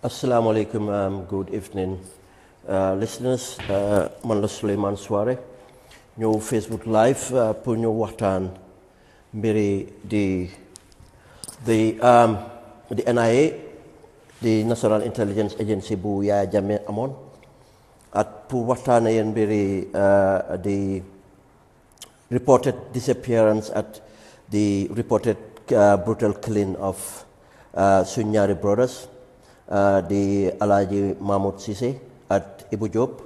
Assalamu alaikum, good evening, listeners. Man la Suleiman Soare, ñëw Facebook Live pour ñu waxtaan mbiri di NIA, the National Intelligence Agency bu Yaya Jammeh amoon, at pour waxtaane yeen mbiri the reported disappearance at the reported brutal killing of suñ ñaari brothers, the Alagie Mamut Ceesay at Ibu Job,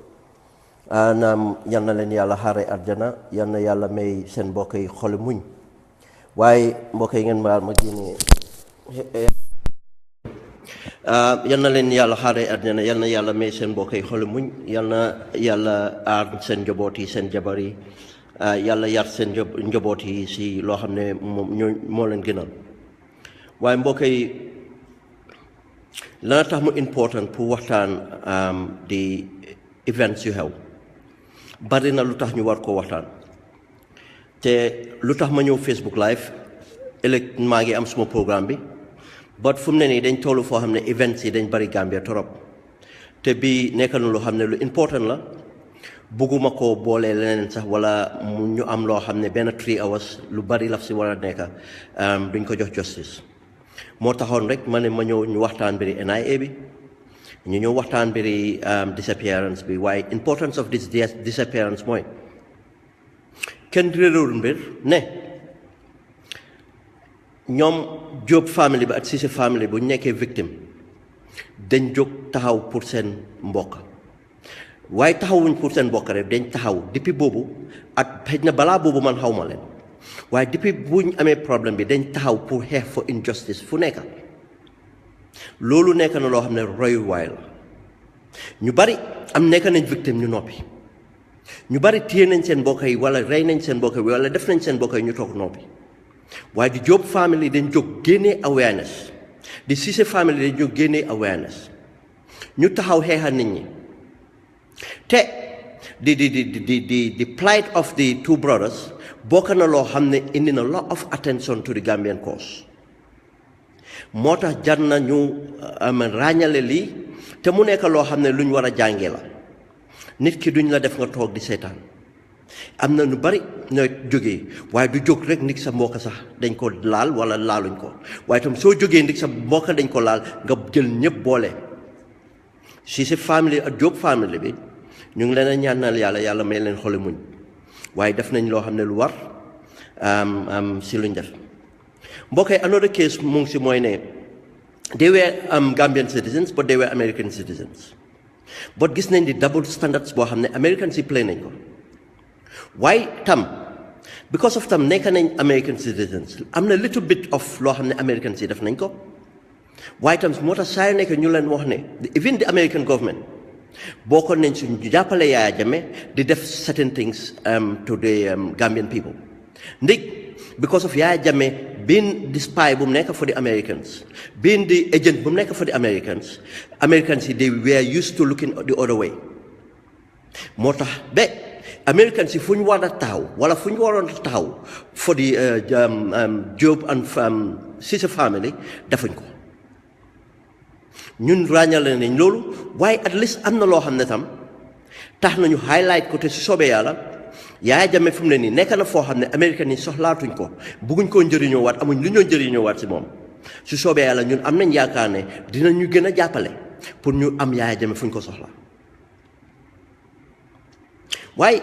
and yal na leen yàlla xaare àjjana, yal na yàlla may seen mbokk yi xoli muñ waaye mbokk yi ngeen ma génne yal na leen yàlla xaare àjjana, yal na yàlla may seen mbokk yi xoli muñ, yal na yàlla aar seen njaboot yi, seen jabar yi, yàlla yar seen njaboot yi si loo xam ne moo leen gënal. waaye mbokk yi lana tax mu important pour waxtaan di events yu xew bari na lu tax ñu war ko waxtaan te lu tax ma ñëw Facebook live ëllëg maa ngi am suma programme bi but fu mu ne nii dañ tollu foo xam ne events yi dañ bari Gambia torop te bi nekk na loo xam ne lu important la bugguma ko boolee leneen sax wala ñu am loo xam ne benn 3 hours lu bari laf si war a nekk duñ ko jox justice moo taxoon rek ma ne ma ñëw ñu waxtaan mbiri NIA bi ñu ñëw waxtaan mbiri disappearance bi waaye importance of this disappearance mooy kenn réerul mbir ne ñoom Job family bi ak Ceesay family bu nekkee victime dañ jóg taxaw pour seen mbokk waaye taxawuñ pour seen mbokk rek dañ taxaw depuis boobu at xëj na balaa boobu man xaw ma leen waaye depuis buñ amee problème bi dañ taxaw pour xeex for injustice fu nekk loolu nekk na loo xam ne royuwaay la ñu bari am nekk nañ victime ñu noppi ñu bari téye nañ seen mbokk yi wala rey nañ seen mbokk yi wala def nañ seen mbokk yi ñu toog noppi waaye di Job family dañ jóg génnee awareness, di Ceesay family dañ jóg génnee awareness ñu taxaw xeexal nit ñi te the plight of the two brothers bokk na loo xam ne indi na lot of attention to the Gambian cause moo tax jar na ñu ràññale lii te mu nekk loo xam ne lu ñu war a jàngee la nit ki duñ la def nga toog di seetaan am na ñu bari ñooy jógee waaye du jóg rek ndig sa mbokk sax dañ ko laal wala laaluñ ko waaye tam soo jógee ndig sa mbokk dañ ko laal nga jël ñëpp boole Ceesay family ak Job family bi ñu ngi leen a ñaanal yàlla may leen xoli muñ waaye def nañ loo xam ne lu war si luñ def mbokk yi another case mu ngi si mooy ne they were Gambian citizens but they were American citizens but gis nañ di double standards boo xam ne American si play nañ ko waaye tam because of tam nekk nañ American citizens am na little bit of loo xam ne American si def nañ ko waaye tam moo tax saa yu nekk ñu leen wax ne even the American government bokkoon nañ suñ jàppale Yaya Jammeh di def certain things to the Gambian people ndig because of Yaya Jammeh being the spy bu mu nekk for the Americans, being the agent bu mu nekk for the Americans they were used to looking the other way moo tax ba Americans yi fu ñu war a taxaw wala fu ñu waroon a taxaw for the Job and Ceesay family defuñ ko ñun ràññale nañ loolu waaye at least am na loo xam ne tam tax nañu highlight ko te si soobee yàlla Yaya Jammeh fu mu ne nii nekk na foo xam ne Américains yi soxlaatuñ ko bugguñ koo njëriñoo waat amuñ lu ñoo njëriñoo waat si moom si soobee yàlla ñun am nañ yaakaar ne dinañu gën a jàppale pour ñu am Yaya Jammeh fu ñu ko soxla waaye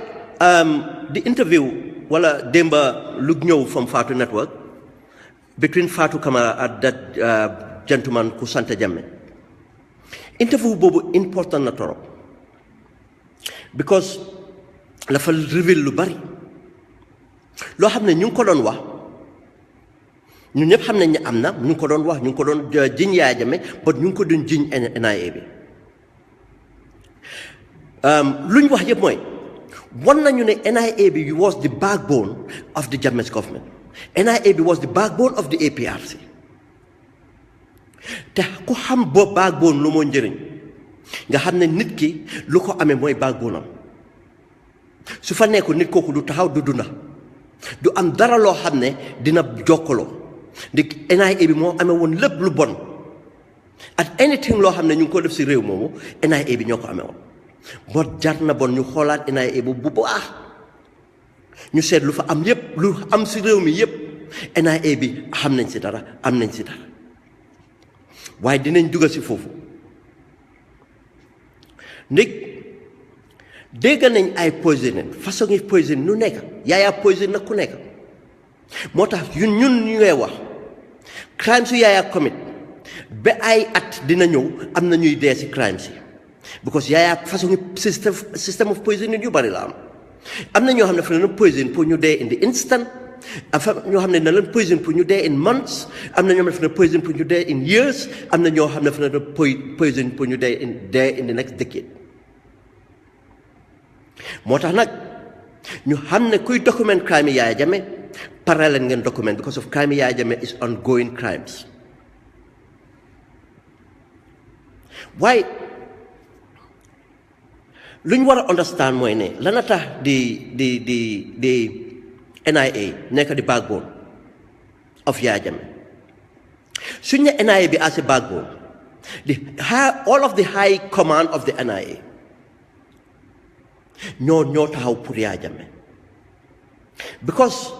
di interview wala démba lu ñëw from Fatou Network between Fatou Camara ak that gentleman ku sant Jammeh interview boobu important na torop because dafa reveal lu bari loo xam ne ñu ngi ko doon wax ñun ñëpp xam nañ ne am na ñu ngi ko doon wax ñu ngi ko doon jiñ Yaya Jammeh but ñu ngi ko doon jiñ NIA bi lu ñu wax yëpp mooy wan nañu ne NIA bi was the backbone of the Jammeh's government. NIA bi was the backbone of the APRC te ku xam boo backbone lu moo njëriñ nga xam ne nit ki lu ko amee mooy backbone am su fa nekku nit kooku du taxaw du dunda du am dara loo xam ne dina jokkaloo ndi NIA bi moo amee woon lépp lu bon at anything loo xam ne ñu ngi ko def si réew moomu NIA bi ñoo ko amee woon bon jar na bon ñu xoolaat NIA bu baax ñu seet lu fa am yépp lu am si réew mi yépp NIA bi xam nañ si dara am nañ si dara waaye dinañ dugal si foofu ndég dégg nañ ay poison façon yi poison nu nekk yaayaa poison nag ku nekk moo tax ñun ñu ngay wax crime su yaayaa commit ba ay at dina ñëw am na ñuy dee si crime si because yaayaa façon system of poison yu bari la am na ñoo xam ne fa leen poison pour ñu dee in the instant am ñoo xam ne na leen poison pour ñu dee in months am na ñoo xam ne fa leen poison pour ñu dee in years am na ñoo xam ne fa leen poison pour ñu dee in the next decade moo tax nag ñu xam ne kuy document crime yi Yaya Jammeh pare leen ngeen document because of crime yi Yaya Jammeh is ongoing crimes waaye lu ñu war a understand mooy ne lana tax di NIA nekk di backbone of Yaya Jammeh suñ ne NIA bi as a backbone all of the high command of the NIA ñoo taxaw pour Yaya Jammeh because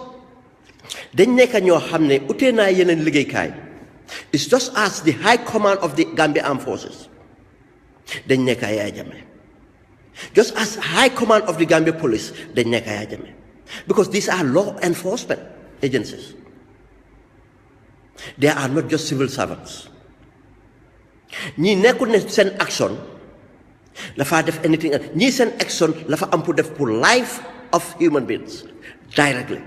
dañ nekk ñoo xam ne utee naa yeneen liggéeykaay it's just as the high command of the Gambia Armed Forces dañ nekk Yaya Jammeh just as high command of the Gambia Police dañ nekk Yaya Jammeh because these are law enforcement agencies they are not just civil servants ñii nekkul ne seen action dafa def anything else ñii seen action dafa am pour def pour life of human beings directly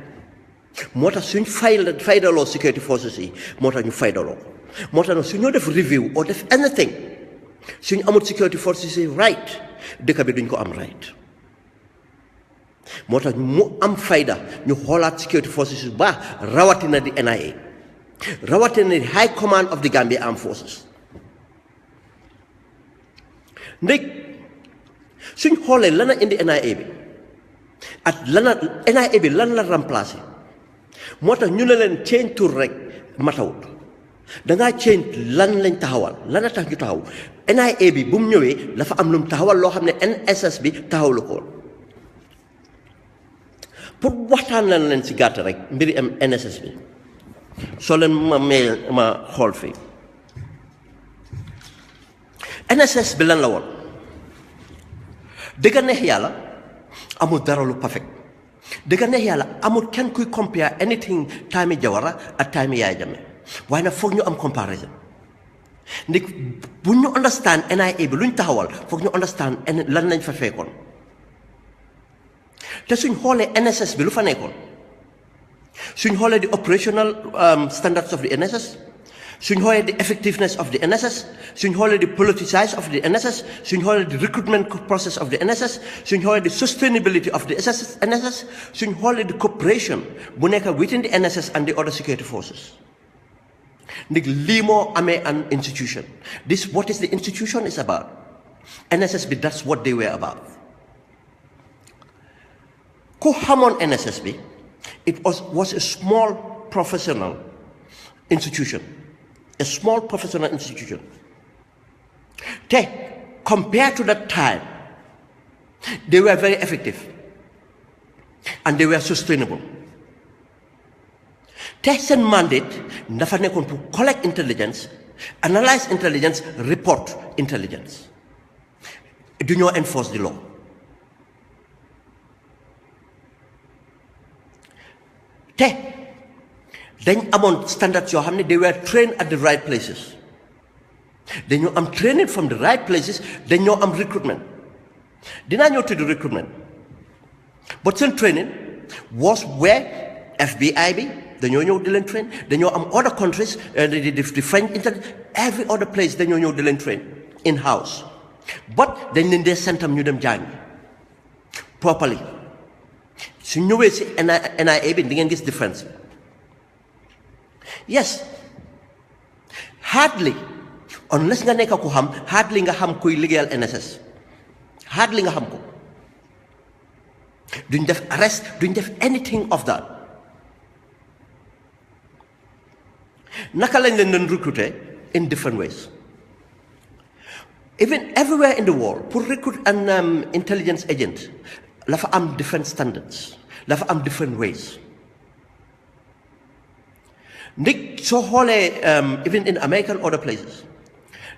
moo tax suñ faydaloo security forces yi moo tax ñu faydaloo moo tax nag suñoo def review or def anything suñ amul security forces yi right dëkk bi duñ ko am right moo tax mu am fayda ñu xoolaat security forces yu baax rawatina di NIA rawatina di high command of the Gambia Armed Forces ndég suñ xoolee lana indi NIA bi at NIA bi lan la remplacer moo tax ñu ne leen change tur rek matawut dangaa change lan lañ taxawal lana tax ñu taxaw NIA bi bu mu ñëwee dafa am lu mu taxawal loo xam ne NSS bi taxawlu ko pour waxtaan lan leen si gàtt rek mbiri am NSS bi soo leen ma xool fii NSS bi lan la woon dëgg neex yàlla amul dara lu perfect dëgg neex yàlla amul kenn kuy compare anything time Jawara ak time Yaya Jammeh waaye nag foog ñu am comparison ndik bu ñu understand NIA bi lu ñu taxawal foog ñu understand lan lañ fa fekkoon te suñ xoolee NSS bi lu fa nekkoon suñ xoolee di operational standards of the NSS suñ xoolee the effectiveness of the NSS suñ xoolee the politicize of the NSS suñ xoolee the recruitment process of the NSS suñ xoolee the sustainability of the NSS suñ xoolee the cooperation bu nekk within the NSS and the other security forces ndig lii moo amee an institution this what is the institution is about NSS bi that's what they were about ku xamoon NSS bi it was a small professional institution a small professional institution te compared to that time they were very effective and they were sustainable te seen mandate dafa nekkoon pour collect intelligence analyze intelligence report intelligence du ñoo enforce the law te dañ amoon standards yoo xam ne they were trained at the right places dañoo am training from the right places dañoo am recruitment dinaa ñëw to the recruitment but seen training was where FBI bi dañoo ñëw di leen train dañoo am other countries the French every other place dañoo ñëw di leen train in house but dañ leen dee sentam ñu dem jàngi properly su ñëwee si NIA bi di ngeen gis difference yes hardly unless nga nekk ku xam hardly nga xam kuy liggéeyal NSS hardly nga xam ko duñ def arrest duñ def anything of that naka lañ leen doon recruter in different ways Even everywhere in the world, pour recruit an intelligence agent, dafa am different standards, dafa am different ways. Ndik so xoolee even in America and other places,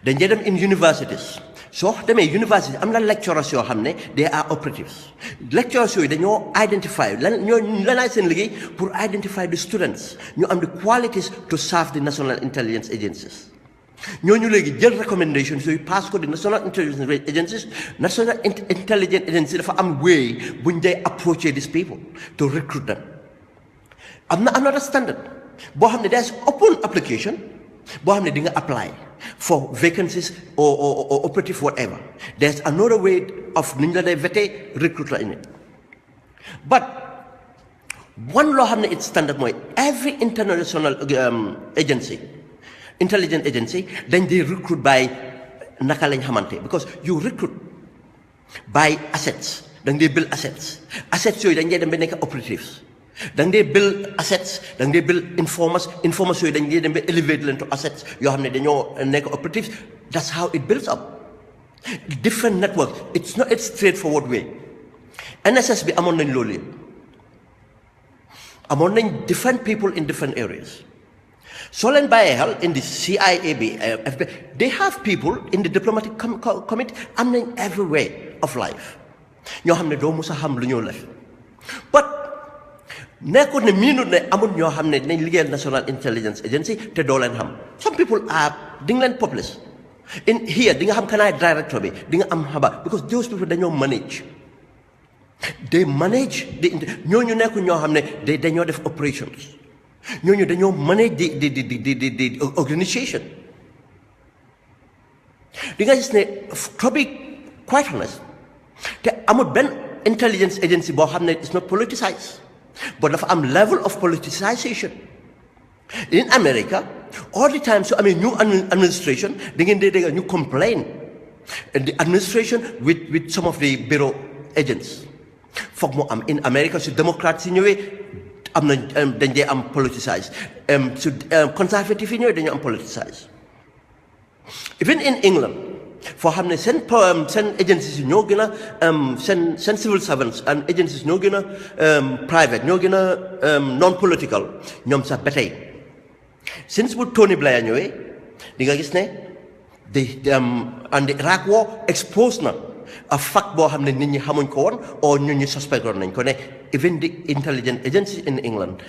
dañ dem in universities. So demee university am na lecturers yoo xam ne they are operatives. Lecturers yooyu dañoo identify lanay seen liggéey pour identify the students ñu am the qualities to serve the national intelligence agencies. ñooñu léegi jël recommendations yooyu pass ko the national intelligence agencies. National intelligence agency dafa am way buñ dee approach these people to recruit them. Am na another standard boo xam ne there's open application boo xam ne di nga apply for vacancies or operative whatever. There's another way of niñ la day vete recruiter in it. But one loo xam ne it's standard mooy every international agency, intelligence agency, dañ dey recruit by naka lañ xamante, because you recruit by assets. Dañ dey build assets yooyu dañ dee dem ba nekk operatives. Dañ dee build assets, dañ dee build informers yooyu dañ dee dem ba elevate leen to assets yoo xam ne dañoo nekk operatives. That's how it builds up. Different networks. It's not a straightforward way. NSS bi amoon nañ loolu yëpp. Amoon nañ different people in different areas. So leen bàyyee xel in the CIA bi FBI, they have people in the diplomatic committee. Am nañ every way of life ñoo xam ne doo musa xam lu ñoo def. But nekkul ne miinut ne amul ñoo xam ne dinañ liggéeyal National Intelligence Agency te doo leen xam. Some people are di nga leen publish in here di nga xam kanaay director bi di nga am xabaar because those people dañoo manage. They manage ñooñu nekkul ñoo xam ne dañoo def operations. ñooñu dañoo manage the organisation. di nga gis ne to be quite honest te amul benn intelligence agency boo xam ne it's not politicized. But dafa am level of politicization. In America, all the time, so I mean, new administration, they complain. And the administration with some of the bureau agents. In America, so Democrats in way, then they are politicized. So conservative in way, they are politicized. Even in England, for xam ne seen agencies yi ñoo gën a seen civil servants and agencies ñoo gën a private ñoo gën a non-political ñoom sax ba tey since bu Tony Blair ñëwee di nga gis ne and the Iraq war exposed na a fact boo xam ne nit ñi xamuñ ko woon or ñun ñi suspect woon nañ ko ne even the intelligence agency in England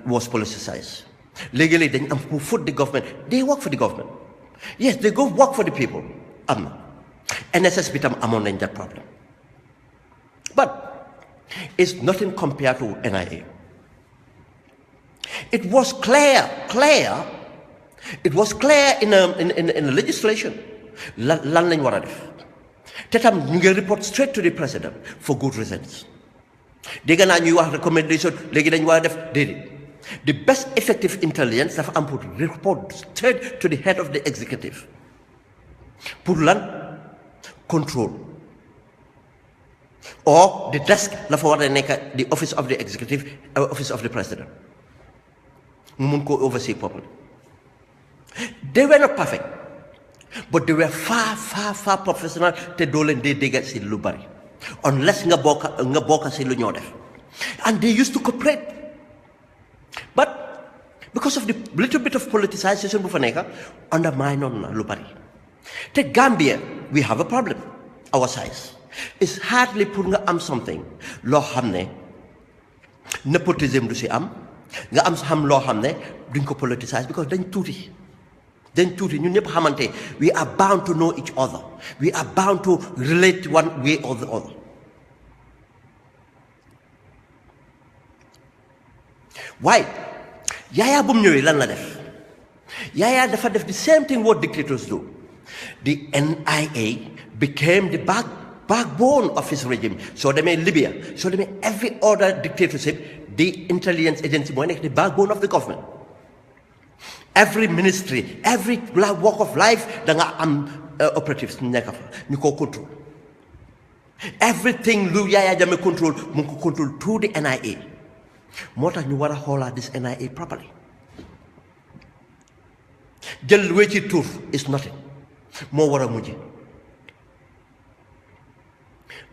was politicized. Léegi-léegi dañ am pour foot the government. They work for the government. Yes, they go work for the people. NSS bitam amoon nañ that problem. But it's nothing compared to NIA. It was clear. It was clear in the legislation. Lan lañ war a def. Te tam ñu ngi report straight to the president for good reasons. Dégg naa ñuy wax recommendation léegi dañ war a def déedéet. The best effective intelligence dafa am pour report straight to the head of the executive. Pour lan control or the desk la fa war a nekk the office of the executive office of the president mu mun koo oversee properly. They were not perfect but they were far professional te doo leen dee dégg si lu bari unless nga bokk si lu ñoo def and they used to cooperate. But because of the little bit of politicization bu fa nekk undermine on na lu bari. Take Gambia, we have a problem. Our size. It's hardly pour nga am something loo xam ne nepotism du si am nga am xam loo xam ne duñ ko politicize because dañ tuuti ñun ñëpp xamante we are bound to know each other. We are bound to relate one way or the other. Why? Yaya bu mu ñëwee lan la def? Yaya dafa def the same thing what dictators do. The NIA became the backbone of his regime. So they made Libya. So they made every other dictatorship, the intelligence agency, the backbone of the government. Every ministry, every walk of life, operatives ñu ko control. Everything lu Yaya Jammeh control mu ko control through the NIA. moo tax ñu war a xoolaat this NIA properly. jël wécci tur is nothing moo war a mujj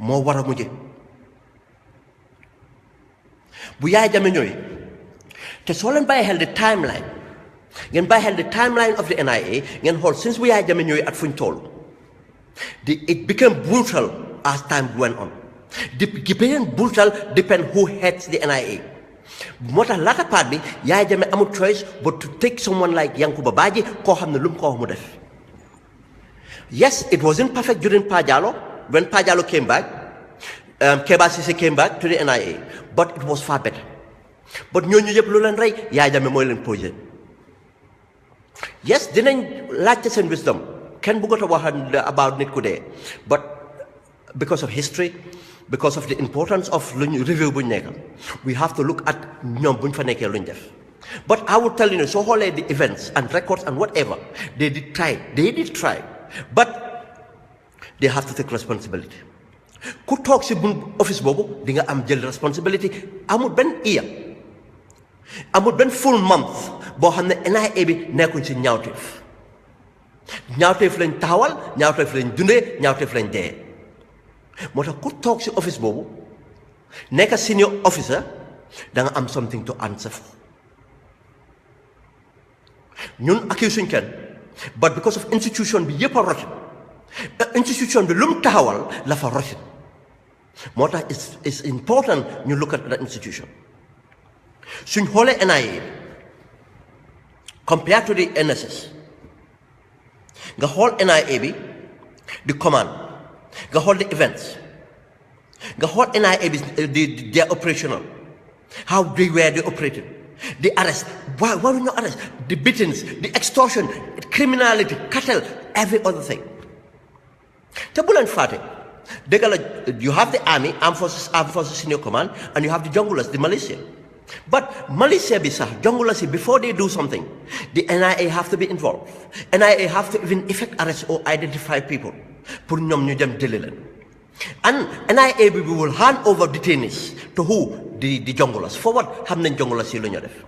moo war a mujje bu Yaya Jammeh ñëwee te soo leen bàyyi xel the timeline ngeen bàyyi xel the timeline of the NIA ngeen xool since bu Yaya Jammeh ñëwee at fuñ toll it became brutal as time went on. It became brutal depend who heads the NIA. moo tax laata part bi Yaya Jammeh amul choice but to take someone like Yankuba Badji koo xam ne lu mu ko wax mu def. Yes, it wasn't perfect during Pa Jallow when Pa Jallow came back. Keba Ceesay came back to the NIA, but it was far better. But ñooñu yëpp lu leen rey Yaya Jammeh mooy leen posé. Yes, dinañ laajte seen wisdom kenn bëggut a wax about nit ku dee but because of history, because of the importance of luñ review buñ nekk we have to look at ñoom buñ fa nekkee luñ def. But I will tell you soo xoolee the events and records and whatever they did try but they have to take responsibility. Ku toog si bu office boobu di nga am jël responsibility amul benn year amul benn full month boo xam ne NIA bi nekkuñ si ñaawteef lañ taxawal ñaawteef lañ dundee ñaawteef lañ dee moo tax ku toog si office boobu nekk senior officer da nga am something to answer for. ñun accuse suñ kenn but because of institution bi yëpp a rotin institution bi lu mu taxawal la fa rotin moo tax it's important ñu look at that institution. Suñ xoolee NIA compared to the NSS nga xool NIA bi the command nga xool the events nga xool NIA bi they are operational how they operated the arrest why don't you arrest the beatings the extortion criminality cartel every other thing te bu leen fàtte dëgg la you have the army armed forces senior command and you have the junglers the militia. But Malaysia bisa junglers before they do something, the NIA have to be involved. NIA have to even effect arrest or identify people. Pour ñom ñu dem jëli leen. And NIA will hand over detainees to who? The junglers. For what? Xam nañ junglers yi lu ñu def.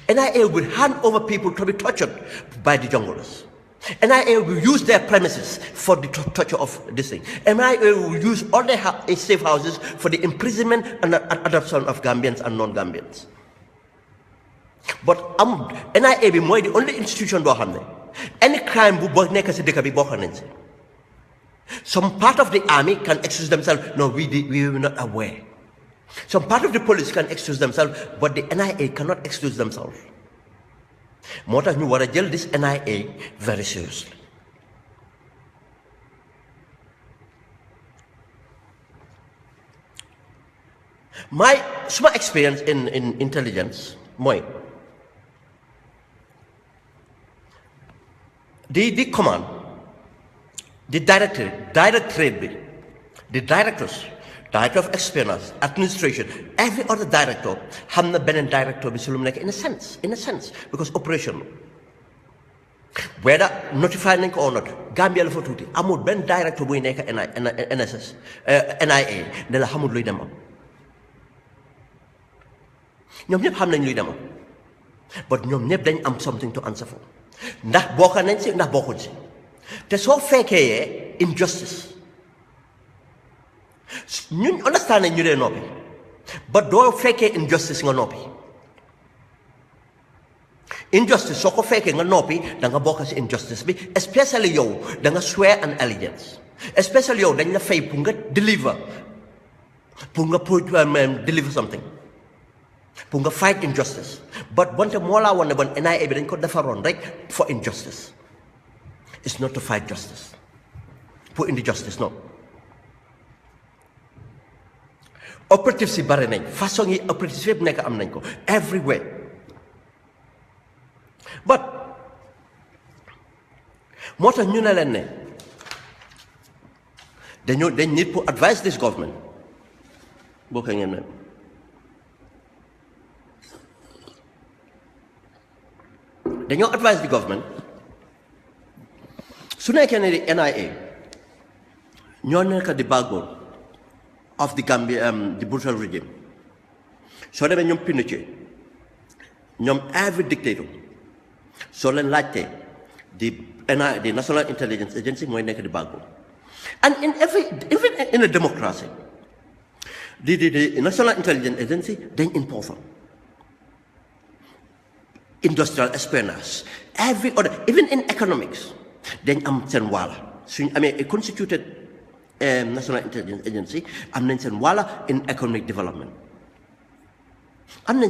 NIA will hand over people to be tortured by the junglers. NIA will use their premises for the torture of this thing. NIA will use all their safe houses for the imprisonment and adoption of Gambians and non-Gambians. But NIA bi mooy the only institution boo xam ne any crime bu nekk si dëkk bi bokk nañ si. Some part of the army can excuse themselves, no, we were not aware. Some part of the police can excuse themselves, but the NIA cannot excuse themselves. moo tax ñu war a jël this NIA very seriously. Suma experience in intelligence mooy the command the director of espionage administration every other director xam na beneen director bi si lu mu nekk in a sense because operation whether notify nañ ko or not Gambia la fa tuuti amul benn director buy nekk NSS NIA ne la xamul luy dem am ñoom ñëpp xam nañ luy dem am but ñoom ñëpp dañ am something to answer for ndax bokk nañ si ndax bokkuñ si te soo fekkee injustice ñun understand nañ ñu dee noppi ba doo fekkee injustice nga noppi injustice soo ko fekkee nga noppi da nga bokk si injustice bi especially yow da nga swear an allegiance especially yow dañ la fay pour nga deliver deliver something pour nga fight injustice but wante moo laa woon ne bon NIA bi dañ ko defaroon rek for injustice it's not to fight justice pour indi justice no operative si bare nañ façon yi operative yëpp nekk am nañ ko everywhere but moo tax ñu ne leen ne dañ need pour advise this government boo ko ngeen même dañoo advise the government su nekkee ne di NIA ñoo nekk di backbone of the Gambia the brutal regime soo demee ñoom Pinochet ñoom every dictator soo leen laajtee the NIA the National Intelligence Agency mooy nekk di backbone And even in a democracy, the National Intelligence Agency, then important. Industrial espionage, every other, even in economics, then sen wala. So, I mean, a constituted National Intelligence Agency, sen wala in economic development.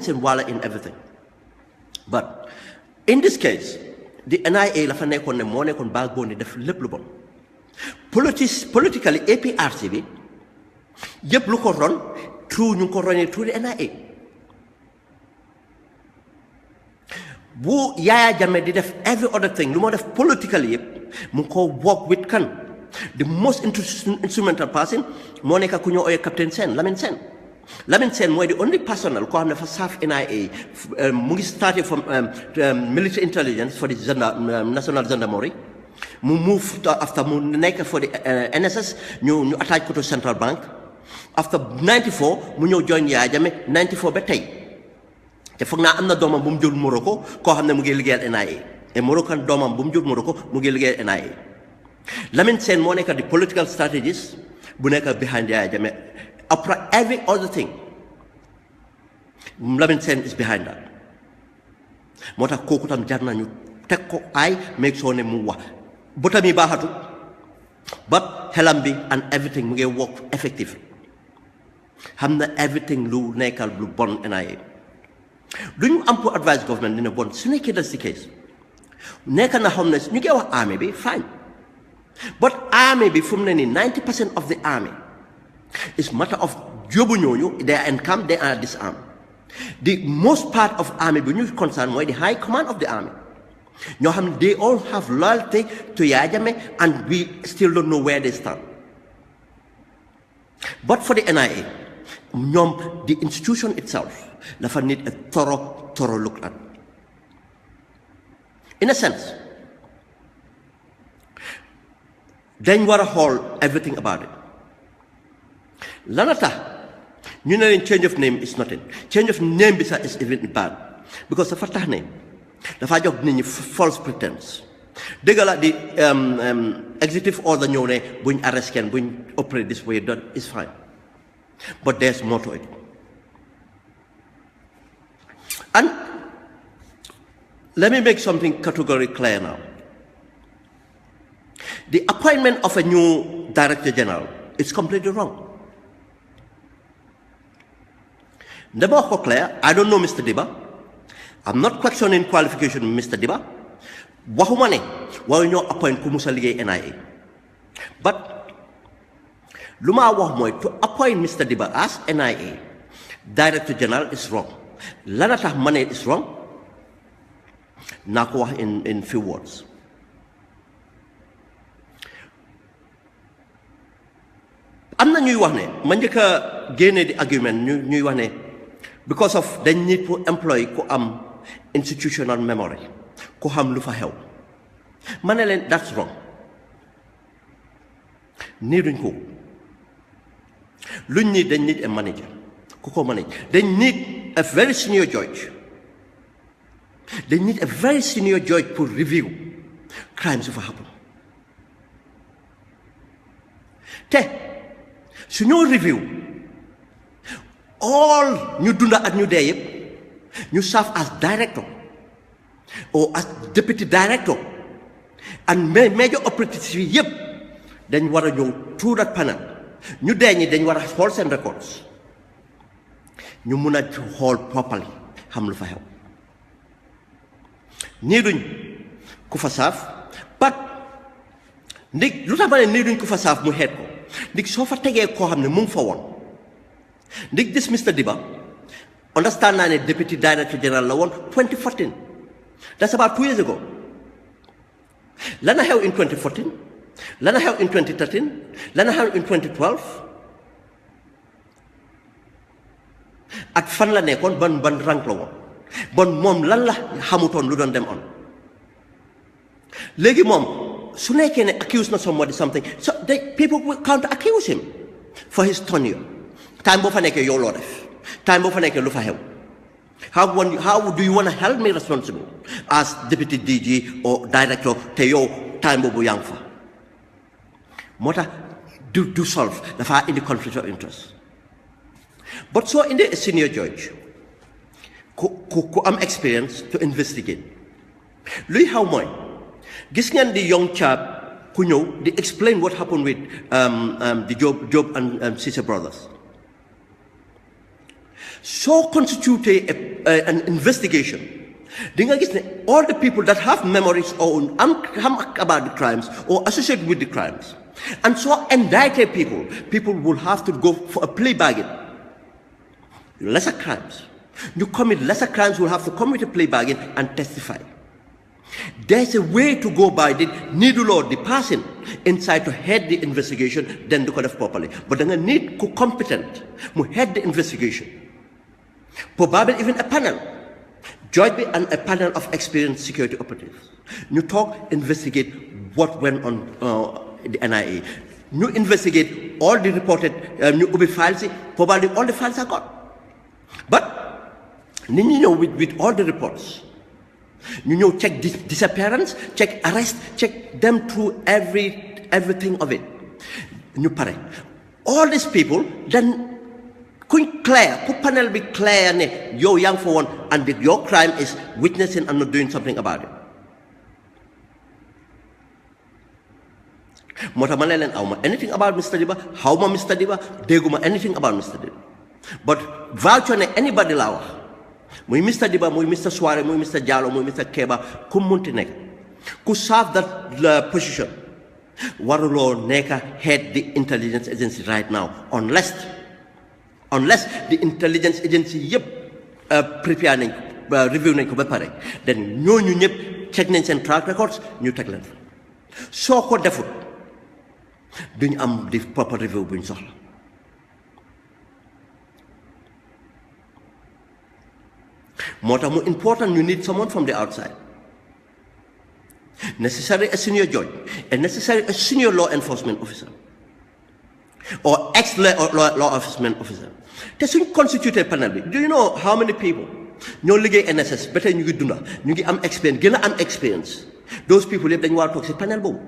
Sen wala in everything. But in this case, the NIA la fa nekkoon ne moo nekkoon backbone def lépp lu bon. Politically, APRC bi yëpp lu ko ron through ñu ko roné through the NIA. Bu Yaya Jammeh di def every other thing lu moo def politically yëpp mu ko work with kan the most instrumental person moo nekk ku ñu ooyee Captain Sen Lamine Sen mooy the only personnel koo xam ne fa saaf NIA mu ngi started from military intelligence for the national gendarmerie mu move after mu nekk for the NSS ñu attach ko to Central Bank after 94 mu ñëw join Yaya Jammeh 94 ba tey te foog naa am na doomam bu mu jur Morocco koo xam ne mu ngi liggéeyal NIA et Moroccan doomam bu mu jur Morocco mu ngi liggéeyal NIA Lamine Sen moo nekk di political strategist bu nekk behind Yaya Jammeh après every other thing Lamine Sen is behind that moo tax kooku tam jar nañu teg ko ay make sure ne mu wax bëtam yi baaxatu but xelam bi and everything mu ngi work effectively xam na everything lu nekkal lu bon NIA lu ñu am pour advise government dina bon su nekkee das ci case nekk na xam ne ñu ngi wax army bi fine but army bi fu mu ne nii 90% of the army is matter of jóobu ñooñu they are in camp they are disarmed the most part of army bi ñu concern mooy the high command of the army ñoo xam ne they all have loyalty to Yaya Jammeh and we still don't know where they stand but for the NIA ñoom the institution itself dafa need a thorough look at in a sense dañ war a xool everything about it lana tax ñu ne leen change of name is nothing change of name bi sax is even bad because dafa tax ne dafa jox nit ñi false pretense dëgg la di executive order ñëw ne buñ arrest kenn buñ operate this way that is fine but there's more to it and let me make something categorically clear now the appointment of a new director general is completely wrong. Never clear. I don't know Mr. Diba. I'm not questioning qualification of Mr. Diba. Wahumane, why you appoint Kumusa Lige NIA. But Luma Wahmoy to appoint Mr. Diba as NIA Director General is wrong. Lanata money is wrong. Nakwa in few words. am na ñuy wax ne ma njëkk a génne di argument ñuy wax ne because of dañ need pour employé ku am institutional memory ku xam lu fa xew ma ne leen that's wrong nii duñ ko luñ nii dañ need a manager ku ko manage dañ need a very senior judge they need a very senior judge pour review crimes yu fa happen te su ñoo review all ñu dunda ak ñu dee yëpp ñu serve as director or as deputy director and major operatives yi yëpp dañ war a ñëw through that panel ñu dee ñi dañ war a xool seen records ñu mun a xool properly xam lu fa xew nii duñ ku fa saaf but ndig lu tax ma ne nii duñ ku fa saaf mu xeet ko ndig soo fa tegee koo xam ne mu ngi fa woon ndig this Mr. Diba understand naa ne deputy director general la woon 2014 that's about 2 years ago lana xew in 2014 lana xew in 2013 lana xew in 2012 ak fan la nekkoon ban rank la woon bon moom lan la xamutoon lu doon dem on léegi moom su nekkee ne accuse na somebody something so people will counter accuse him for his tenure time boo fa nekkee yow loo def time boo fa nekkee lu fa xew how do you want to help me responsible as deputy DG or director te yow time boobu yaa ngi fa moo tax do solve dafa indi conflict of interest. But so in the senior judge ku am experience to investigate luy xaw mooy gis ngeen di young chap ku ñëw di explain what happened with the Job and Ceesay brothers. So constitute an investigation. Di nga gis ne all the people that have memories or about the crimes or associated with the crimes, and so indicted people will have to go for a plea bargain. Lesser crimes. You commit lesser crimes will have to commit a plea bargain and testify. There's a way to go by the needle or the person inside to head the investigation, then do it properly. But then I need competent to head the investigation. Probably even a panel. Judge and a panel of experienced security operatives. You talk, investigate what went on the NIA. You investigate all the reported new files, probably all the files are gone. But you know, with all the reports, you know, check disappearance, check arrest, check them through everything of it. You pare. All these people, then could clear, could panel be clear, you're young for one, and your crime is witnessing and not doing something about it. Motamalelen Auma, anything about Mr. Diba, how Mr. Diba, Deguma, anything about Mr. Diba. But vouch on anybody lawa. Muy Mr. Diba, muy Mr. Suare, muy Mr. Jallo, muy Mr. Keba, kum munti nek. Ku serve that position. Warulo neka head the intelligence agency right now, unless the intelligence agency preparing, reviewing ko ba pare, then ñooñu ñep check nañ seen track records, ñu teg leen fa. Soo ko defut duñ am the proper review buñ soxla. Moo tax mu important you need someone from the outside. Necessary a senior judge, and necessary a senior law enforcement officer, or ex-law enforcement officer. Te suñ constituted panel bi, do you know how many people ñoo liggéey NSS ba tey ñu ngi dunda ñu ngi am experience gën a am experience. Those people yëpp dañu war a toog si panel boobu.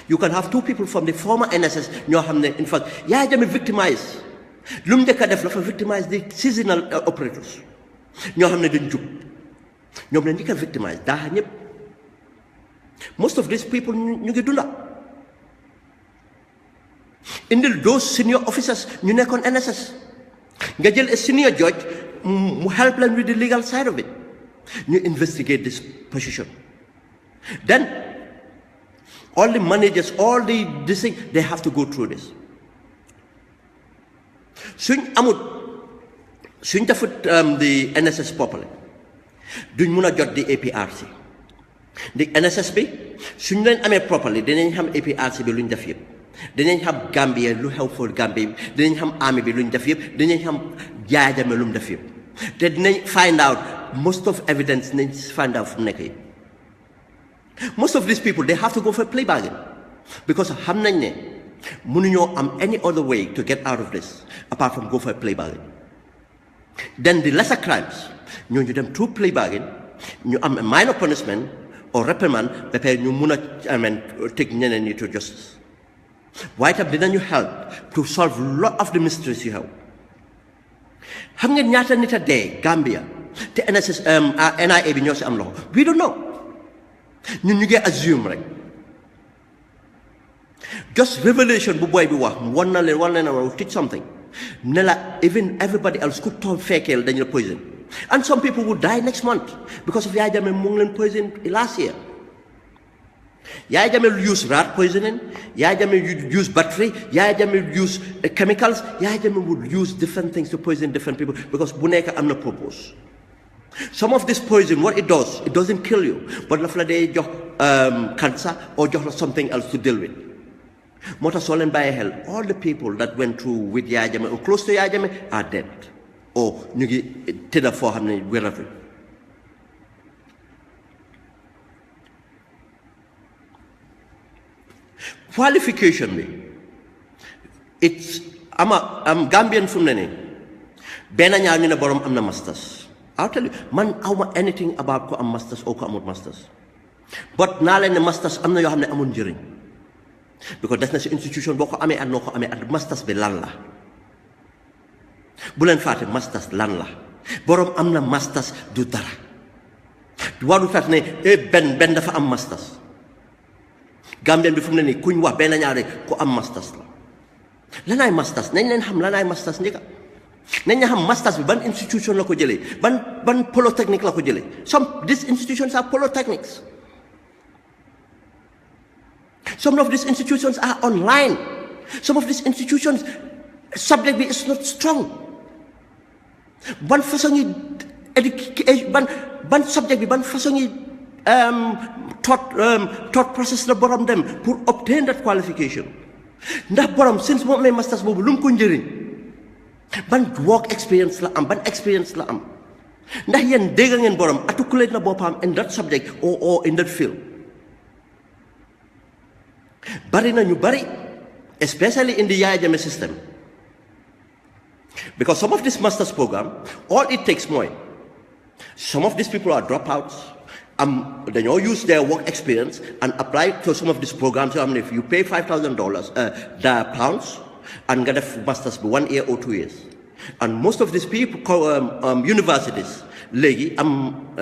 You can have two people from the former NSS ñoo xam ne in fact Yaya Jammeh victimise lu mu njëkk a def la fa victimise the seasonal operators ñoo xam ne dañ jub ñoom la njëkk a victimise daa ñëpp. Most of these people ñu ngi dunda. Indil those senior officers ñu nekkoon NSS nga jël a senior judge mu help leen with the legal side of it ñu investigate this position. Then all the managers, all this thing, they have to go through this. Suñ defut the NSS properly duñ mun a jot the APRC. The NSS bi suñ leen amee properly dinañ xam APRC bi luñ def yëpp. Dinañ xam Gambia lu xew for Gambia bi dinañ xam army bi luñ def yëpp dinañ xam Yaya Jammeh lu mu def yëpp te dinañ find out most of evidence dinañ find out fu mu nekk yëpp. Most of these people they have to go for a plea bargain because xam nañ ne mënuñoo am any other way to get out of this apart from go for a plea bargain. Then the lesser crimes ñooñu dem through plea bargain ñu am a minor punishment or reprimand ba pare ñu mun a take ñeneen ñi to justice. Waaye tam dinañu help to solve a lot of the mysteries you have. Xam ngeen ñaata nit a dee Gambia te NSS NIA bi ñoo si am loxo we don't know ñun ñu ngi assume rek just revelation bu boy bi wax wan na leen teach something ne la even everybody else could toog fekkeel dañu la poison and some people would die next month because of Yaya Jammeh mu ngi leen poison last year. Yaya Jammeh use rat poisoning, Yaya Jammeh use battery, Yaya Jammeh use chemicals, Yaya Jammeh would use different things to poison different people because bu nekk am na purpose. Some of this poison, what it does, it doesn't kill you, but la fa day jox cancer or jox la something else to deal with. Moo tax soo leen bàyyi xel all the people that went through with Yaya Jammeh or close to Yaya Jammeh are dead or ñu ngi tëdda foo xam ne wératuñ. Qualification bi it's am Gambian fu mu ne nii benn ñaar ñu ne borom am na masters. I'll tell you man awma anything about ko am masters or ko amut masters but naa leen ne masters am na yoo xam ne amul njëriñ because des na si institution boo ko amee at noo ko amee at masters bi lan la bu leen fàtte masters lan la borom am na masters du dara waru tax ne benn dafa am masters Gambien bi fu mu ne nii kuñ wax benn ñaare ku am masters la lanaay masters nañ leen xam lanaay masters njëkka nañ leen xam masters bi ban institution la ko jëlee ban polytechnique la ko jëlee these institutions are polytechnics. Some of these institutions are online. Some of these institutions subject be is not strong. Ban façon yi ban subject bi ban façon yi thought process la borom dem pour obtain that qualification. Ndax borom since moom amee masters boobu lu mu ko njëriñ ban work experience la am ban experience la am ndax yéen dégg ngeen borom articulate na boppam in that subject or in that field. Bari na ñu bari especially in the Yaya Jammeh system because some of this master's program all it takes more some of these people are dropouts they all use their work experience and apply to some of these programs. I mean, if you pay $5,000 pounds and get a master's for 1 year or 2 years, and most of these people universities léegi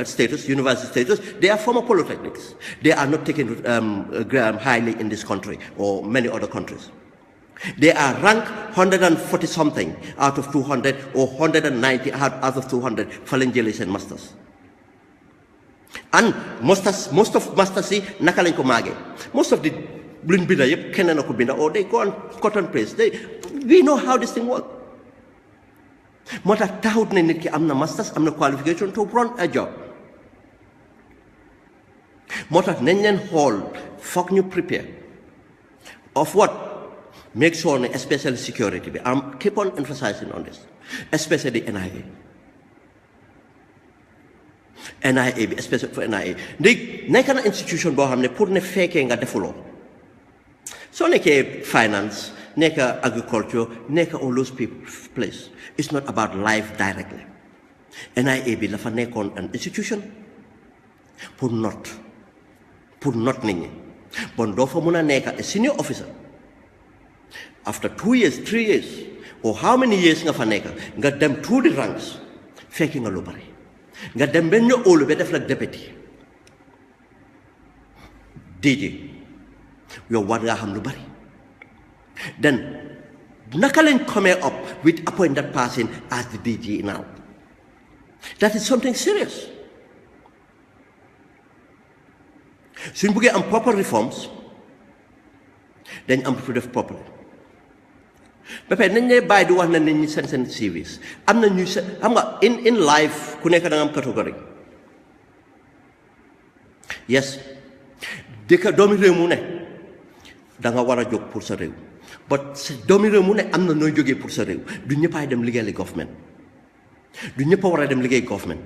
status university status they are former polytechnics. They are not taken highly in this country or many other countries. They are ranked 140 something out of 200 or 190 out of 200 for and masters. And most of masters yi naka lañ ko maagee most of the luñ binda yëpp kenn na ko binda or they go and cut and paste we know how this thing works. moo tax taxut ne nit ki am na masters am na qualification to run a job moo tax nañ leen xool foog ñu prepare of what make sure ne especially security bi keep on emphasizing on this especially NIA bi especially for NIA léegi nekk na institution boo xam ne pour ne fekkee nga defuloo soo nekkee finance nekk agriculture nekk all those people place it's not about life directly NIA bi la fa nekkoon an institution pour not nit ñi bon doo fa mun a nekk a senior officer after 2 years 3 years or how many years nga fa nekk nga dem through the ranks fekki nga lu bari nga dem benn ñu óolu ba def la député DG yow war ngaa xam lu bari then naka lañ come up with appoint that person as the DG now that is something serious suñ buggee am proper reforms dañ am to def properly ba pare nañ lay bàyyi di wax na nit ñi seen service am na ñuy xam nga in life ku nekk da nga am catégorie yes dëkk doomi réew mu ne da nga war a jóg pour sa réew but doomi réew mu ne am na nooy jógee pour sa réew du ñëppaay dem liggéeyal government du ñëpp a war a dem liggéey government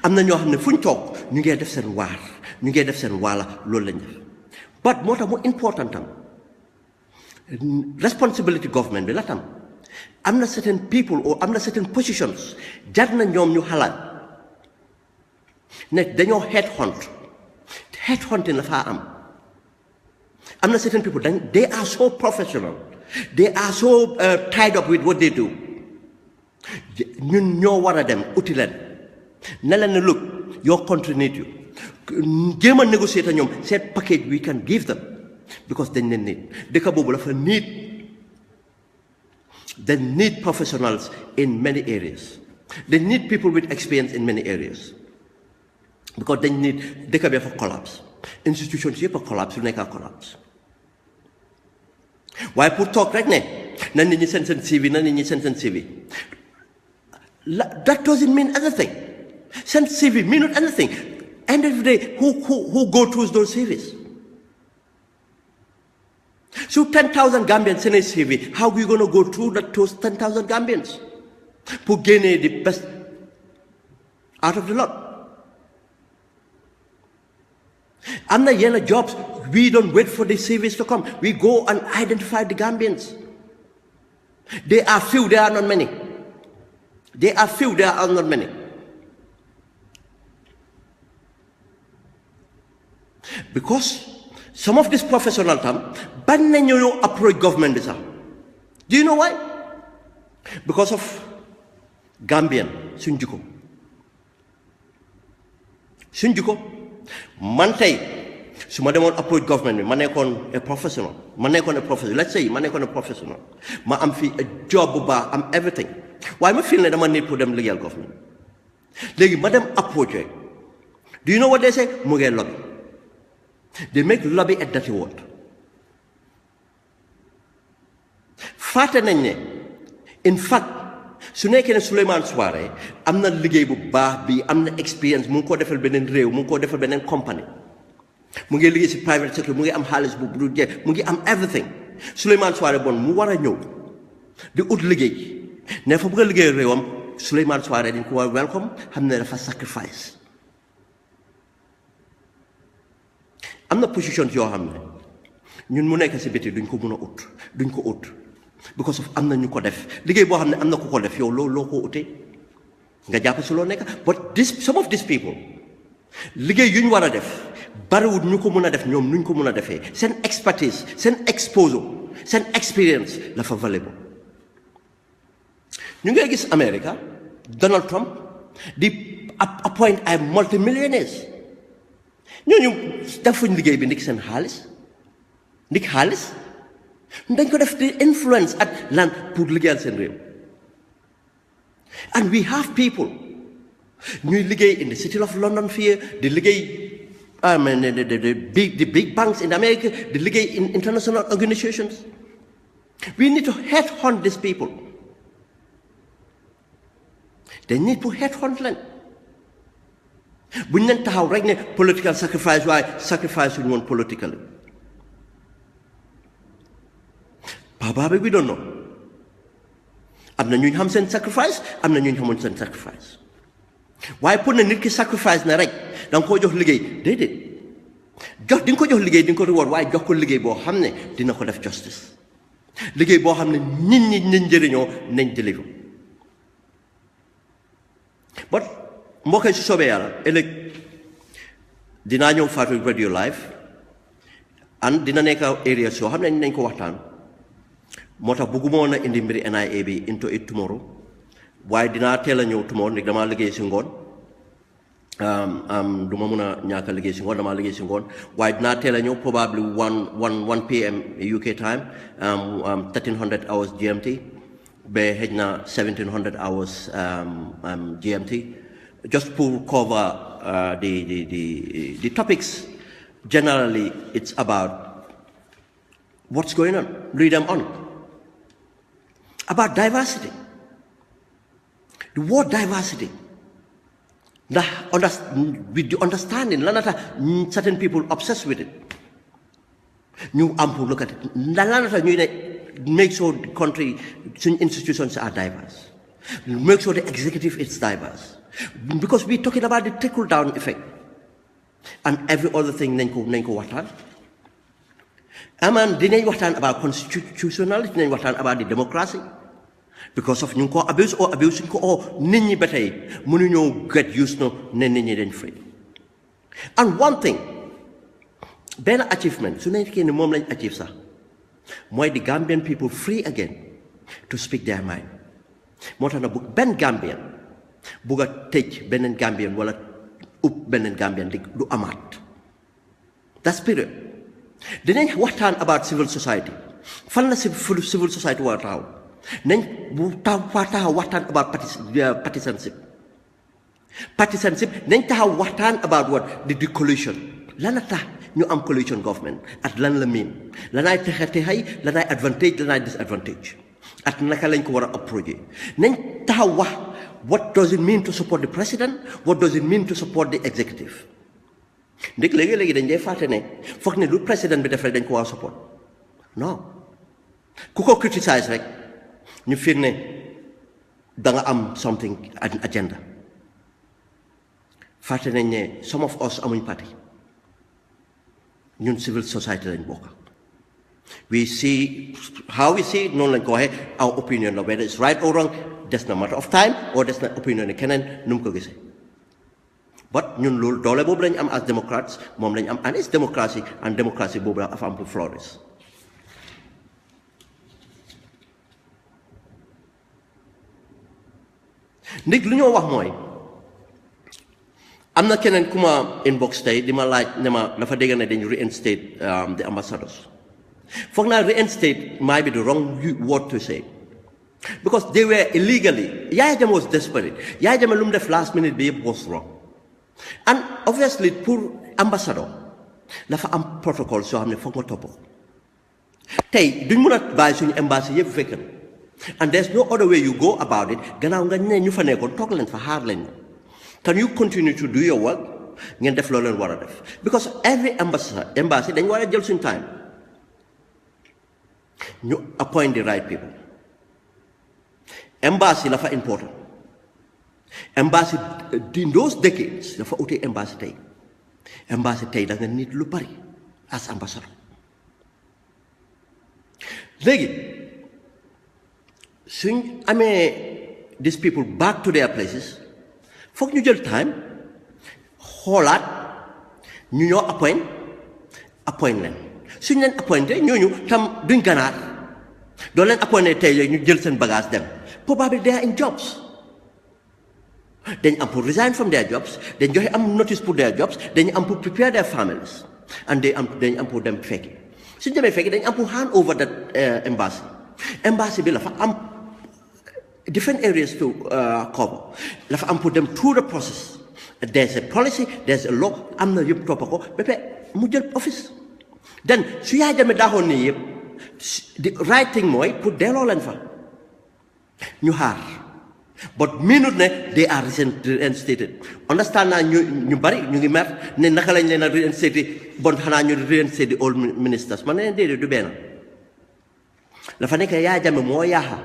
am na ñoo xam ne fu ñu toog ñu ngee def seen waar ñu ngee def seen waala loolu lañ def but moo tax mu important tam responsibility government bi la tam am na certain people or am na certain positions jar na ñoom ñu xalaat ne dañoo headhunting la faa am na certain people they are so professional they are so tied up with what they do ñun ñoo war a dem uti leen ne leen ne look your country need you jéem a négocier ñoom seen package we can give them because dañ leen need dëkk boobu dafa they need professionals in many areas they need people with experience in many areas because dañ need dëkk bi dafa collapse institutions yëpp a collapse lu nekk a collapse waaye pour toog rek ne na nit ñi seen CV na nit ñi seen CV that doesn't mean anything seen CV mean not anything end of the day who go through those CVs. So 10,000 Gambians in a CV, how are we going to go through those 10,000 Gambians? To gain the best out of the lot. And the yellow jobs, we don't wait for the CVs to come. We go and identify the Gambians. They are few, they are not many. They are few, they are not many. Because some of these professional tam ban nañu approach government bi sax. Do you know why? Because of Gambian suñ jikko man tey su ma demoon approach government bi ma nekkoon a professional let's say ma nekkoon a professional ma am fii a job bu baax am everything waaye ma feel ne dama nit pour dem liggéeyal government léegi ma dem approach rek do you know what they say mu ngee lobby they make lobby a dirty word fàtte nañ ne in fact su nekkee ne Souleymane Suaré am na liggéey bu baax bi am na experience mu ngi koo defal beneen réew mu ngi koo defal beneen compagnie mu ngi liggéey si private sector mu ngi am xaalis bu du jeex mu ngi am everything Souleymane Suaré bon mu war a ñëw di ut liggéey ne fa bëgg a liggéey réewam Souleymane Suaré dañ ko war welcome xam ne dafa sacrifice am na position yoo xam ne ñun mu nekk si biti duñ ko mun a ut duñ ko ut because of am na ñu ko def liggéey boo xam ne am na ku ko def yow loo ko utee nga jàpp si loo nekk but some of these people liggéey yu ñu war a def bariwul ñu ko mun a def ñoom nuñ ko mun a defee seen expertise seen exposure seen experience la fa valuable ñu ngay gis America Donald Trump di appoint ay multimillionaires ñooñu defuñ liggéey bi ndik seen xaalis dañ ko def di influence ak lan pour liggéeyal seen réew and we have people ñuy liggéey in the city of London fii di liggéey the big banks in America di liggéey in international organizations we need to headhunt these people they need to headhunt leen bu ñu leen taxaw rek ne political sacrifice waaye sacrifice suñu woon politically Baba, we don't know. am na ñu xam seen sacrifice am na ñu xamul seen sacrifice waaye pour ne nit ki sacrifice na rek da nga koo jox liggéey déedéet di nga ko jox liggéey di nga ko reward waaye jox ko liggéey boo xam ne dina ko def justice liggéey boo xam ne nit ñi nañ njëriñoo nañ deliver but mbokk yi su soobee yàlla ëllëg dinaa ñëw Fatou Radio Live and dina nekk areas yoo xam ne nañ ko waxtaan moo tax bëgguma woon a indi mbiri NIA bi into it tomorrow waaye dinaa teel a ñëw tomorrow ndig damaa liggéey si ngoon du ma mun a ñàkk a liggéey si ngoon damaa liggéey si ngoon waaye dinaa teel a ñëw probably 1 p.m. UK time 1300 hours GMT ba xëj na 1700 hours GMT just to cover the topics. Generally it's about what's going on, read them on. About diversity. The word diversity. With the understanding, certain people obsessed with it. New ample look at it. Make sure the country institutions are diverse. Make sure the executive is diverse. Because we're talking about the trickle-down effect. And every other thing nenko watan. Aman dinañ waxtaan about constitutionality dinañ waxtaan about the democracy because of ñu ko abuse or abuse ko o nit ñi ba tey mënuñoo get used no ne nit ñi dañ free. And one thing benn achievement su nekkee ne moom lañ achieve sax mooy the Gambian people free again to speak their mind moo tax na bu benn Gambian bugg a tëj beneen Gambian wala upp beneen Gambian du amaat that's period. Dinañ waxtaan about civil society fan la civil society war a taxaw nañ bu taxaw waxtaan about partisanship nañ taxaw waxtaan about what the coalition lan la tax ñu am coalition government at lan la miin lanaay texay lanaay advantage lanaay disadvantage at naka lañ ko war a approcher nañ taxaw wax what does it mean to support the president what does it mean to support the executive ndik léegi dañ dee fàtte ne foog ne lu président bi def rek dañ ko war support non ku ko criticize rek ñu fiir ne da nga am something agenda fàtte nañ ne some of us amuñ parti ñun civil society lañ bokk we see how we see noonu lañ ko waxee our opinion la whether it's right or wrong des na matter of time or des na opinion ne keneen nu mu ko gisee but ñun loolu doole boobu lañ am as Democrats moom lañ am, and it's democracy, and democracy boobu dafa am pour flourish. ndig lu ñoo wax mooy am na keneen ku ma inbox tey di ma laaj ne ma dafa dégg ne dañu reinstate the ambassadors. foog naa reinstate might be the wrong word to say, because they were illegally. Yaya Jammeh was desperate. Yaya Jammeh lu mu def last minute bi yëpp was wrong, and obviously pour ambassador dafa am protocole soo xam ne foog nga topp ko. tey duñ mun a bàyyi suñu embassy yëpp vacant, and there's no other way you go about it. gannaaw nga ne ñu fa nekkoon toog leen fa xaar leen. Can you continue to do your work ngeen def loo leen war a def, because every embassy dañ war a jël suñu time ñu appoint the right people. Embassy la fa important. Embassy in those decades dafa ute embassy tey. Embassy tey da nga nit lu bari as ambassador. léegi suñ amee these people back to their places foog ñu jël time xoolaat ñu ñoo appoint leen. suñ leen appointé ñooñu tam duñ ganaar doo leen appointé tey ñu jël seen bagage dem. Probably they are in jobs. Then am pour resign from their jobs. Then joxe am notice pour their jobs. Then am pour prepare their families, and they am pour dem fekki. Suñ demee fekki dañ am pour hand over that embassy. Embassy bi la fa am different areas to cover. La fa am pour dem through the process. There's a policy, there's a law. Am na yëpp toppa ko ba pare mu jël office. Then su Yaya Jammeh daaxoon nii yëpp the right thing mooy pour delloo leen fa. ñu xaar, but minute ne they are reinstated. Understand naa ñu bari ñu ngi mer ne naka lañ leen a reinstated, bon xanaa ñu reinstate the old ministers. man ne déedéet du benn. dafa nekk Yaya Jammeh moo yaaxa.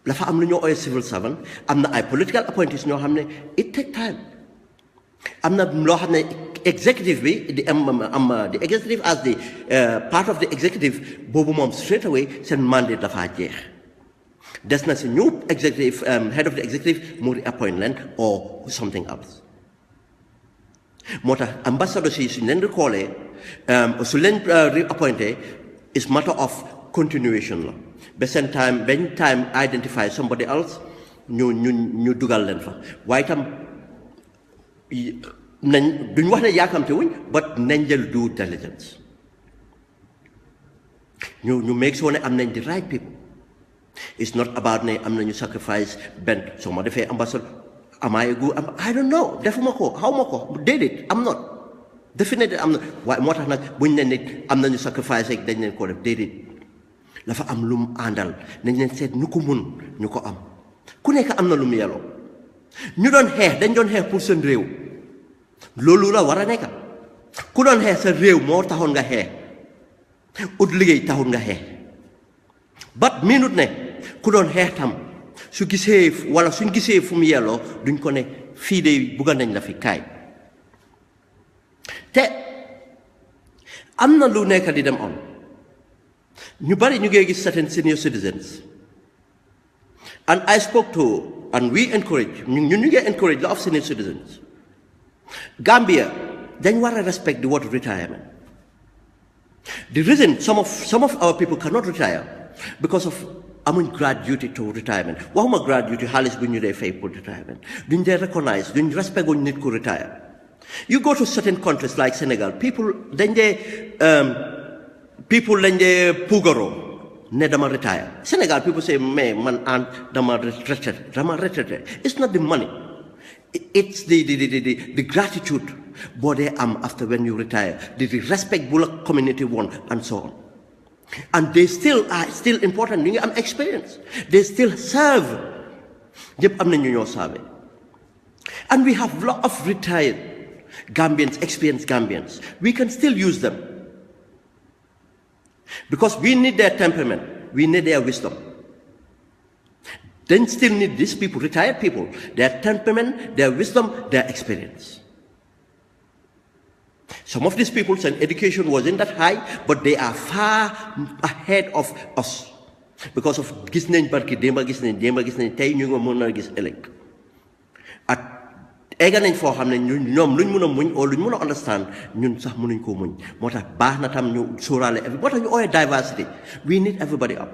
dafa am lu ñoo ooyee civil servant, am na ay political appointees ñoo xam ne it take time. am na loo xam ne executive bi di the executive as the part of the executive boobu moom straight away seen mandate dafa jeex. des na si new executive head of the executive mu appoint leen or something else. moo tax ambassadors yi suñ leen recallé su leen reappointé is matter of continuation la ba seen time bañ time identify somebody else ñu dugal leen fa. waaye tam nañ duñ wax ne yaakamte wuñ but nañ jël due diligence ñu make sure ne am nañ the right people. It's not about ne am nañu sacrifice benn soo ma defee ambassador am I don't know defuma ko xaw ma ko déedéet am not definitely am na. waaye moo tax nag buñ ne nit am nañu sacrifice rek dañ leen ko def déedéet dafa am lu mu àndal nañ leen seet ñu ko mun ñu ko am ku nekk am na lu mu yelloo. ñu doon xeex dañ doon xeex pour seen réew loolu la war a nekk. ku doon xeex sa réew moo taxoon nga xeex ut liggéey taxul nga xeex but minute ne ku doon xeex tam su gisee wala suñ gisee fu mu yelloo duñ ko ne fii de bugga nañ la fi kaay. te am na lu nekk di dem on ñu bari ñu ngi gis certain senior citizens and I spoke to and we encourage ñu ngi encourage lot of senior citizens. Gambia dañ war a respect the word retirement. The reason some of our people cannot retire because of amuñ gratuity to retirement. waxuma gratuity xaalis bu ñu dee fay pour retirement duñ dee recognize duñ respect guñ nit ku retire. You go to certain countries like Senegal, people dañ dee puugaroo ne dama retire. Senegal people say mais man dama retraité. It's not the money, it's the gratitude boo dee am after when you retire, the respect bu la community won and so on. And they still are important. ñu ngi am experience, they still serve. ñëpp am na ñu ñoo serve. And we have lot of retired Gambians, experienced Gambians. We can still use them because we need their temperament, we need their wisdom. Then still need these people, retired people, their temperament, their wisdom, their experience. Some of these people's education wasn't that high, but they are far ahead of us because of gis nañ barki démba gis nañ tey ñu nga mën a gis ëllëg. At egga nañ foo xam ne ñoom luñ mun a muñ oo luñ mun a understand ñun sax mënuñ koo muñ moo tax baax na tam ñu sóoraale moo tax ñu ooyee diversity we need everybody up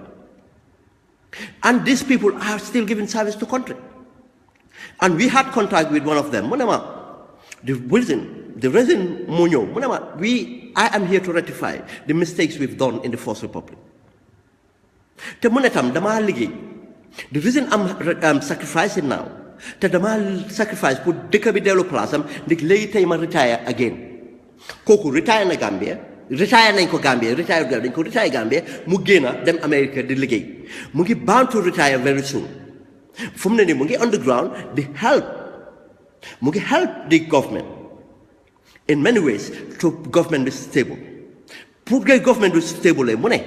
and these people are still giving service to country and we had contact with one of them mu ne ma the reason mu ñëw mu ne ma I am here to rectify the mistakes we've done in the First Republic te mu ne tam damaa liggéey the reason I'm sacrificing now te dama sacrifice pour dëkk bi dellu place am ndig léegi tey ma retire again kooku retire na Gambia retire nañ ko Gambia retire Gambia mu génna dem America di liggéey mu ngi bound to retire very soon fu mu ne nii mu ngi on the ground mu ngi help the government in many ways to government be stable pour que government be stable mu ne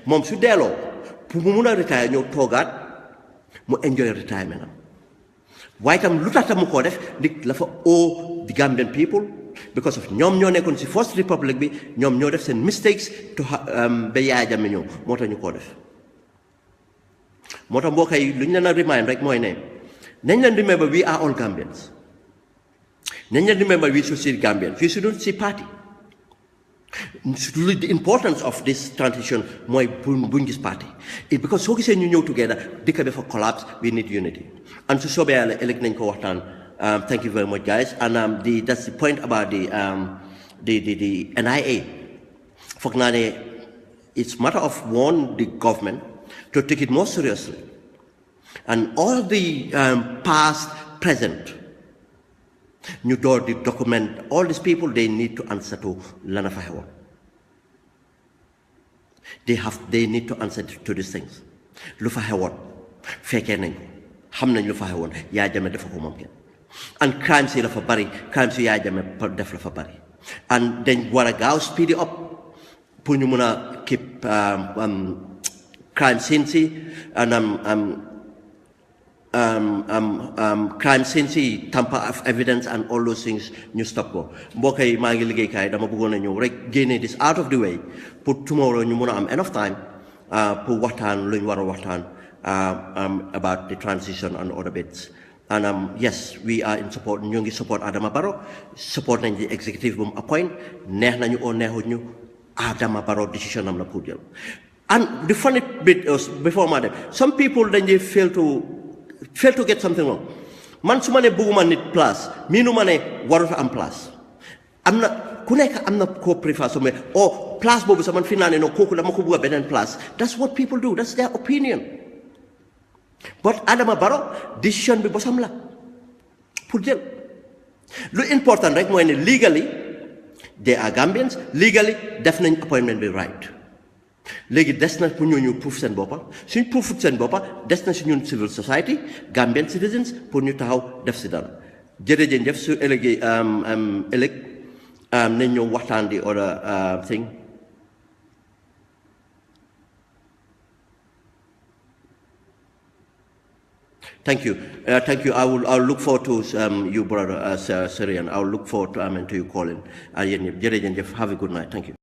moom su delloo pour mu mun a retire ñëw toogaat mu enjoy retirement am waaye tam lu tax tam mu koo def ndik la fa the Gambian people because of ñoom ñoo nekkoon ci First Republic bi ñoom ñoo def seen mistakes to ba Yaya Jammeh ñëw moo tax ñu koo def moo tax mbokk yi lu ñu leen a remind rek mooy ne nañ leen remember we are all Gambians nañ leen remember we should see Gambians we shouldn't see party the importance of this transition mooy buñ gis party because soo gisee ñu ñëw together dëkk bi fa collapse we need unity and su soobee yàlla ëllëg nañ ko waxtaan thank you very much guys and that's the point about the NIA foog naa ne it's matter of the government to take it more seriously and all the past present ñu door di document all these people they need to answer to lana fa xewoon they need to answer to these things lu fa xewoon fekkee nañ xam nañ lu fa xewoon Yaya Jammeh dafa ko moom kenn and crimes yi la fa bari crimes yi Yaya Jammeh def la fa bari and dañ war a gaaw speed up pour ñu mun a keep crime scenes yi and crime scenes yi tamper of evidence and all those things ñu stop ko mbokk yi maa ngi liggéeykaay dama bëggoon a ñëw rek génne this out of the way pour tomorrow ñu mun a am enough time pour waxtaan lu ñu war a waxtaan about the transition and other bits and yes we are in support ñu ngi support Adama Barrow support nañ di executive bu mu appoint neex nañu oo neexut ñu Adama Barrow decision am la pour jël and the funny bit before ma dem some people dañ dey fail to get something wrong man su ma ne bëgguma nit place miinu ma ne warut am place am na ku nekk am na koo préfère so mais place boobu sax man fi naa ne non kooku dama ko bëgg a beneen place that's what people do that's their opinion but Adama Barrow décision bi bosam la pour jël lu important rek mooy ne legally they are Gambians legally def nañ appointment bi right léegi des na pour ñooñu proof seen boppa suñ proofut seen boppa des na si ñun civil society Gambian citizens pour ñu taxaw def si dara jërëjëf su ëllëgee ëllëg nañ ñëw waxtaan di other thing thank you I'll look forward to you brother Syrian I'll look forward to you calling yéen ñëpp jërëjëf have a good night thank you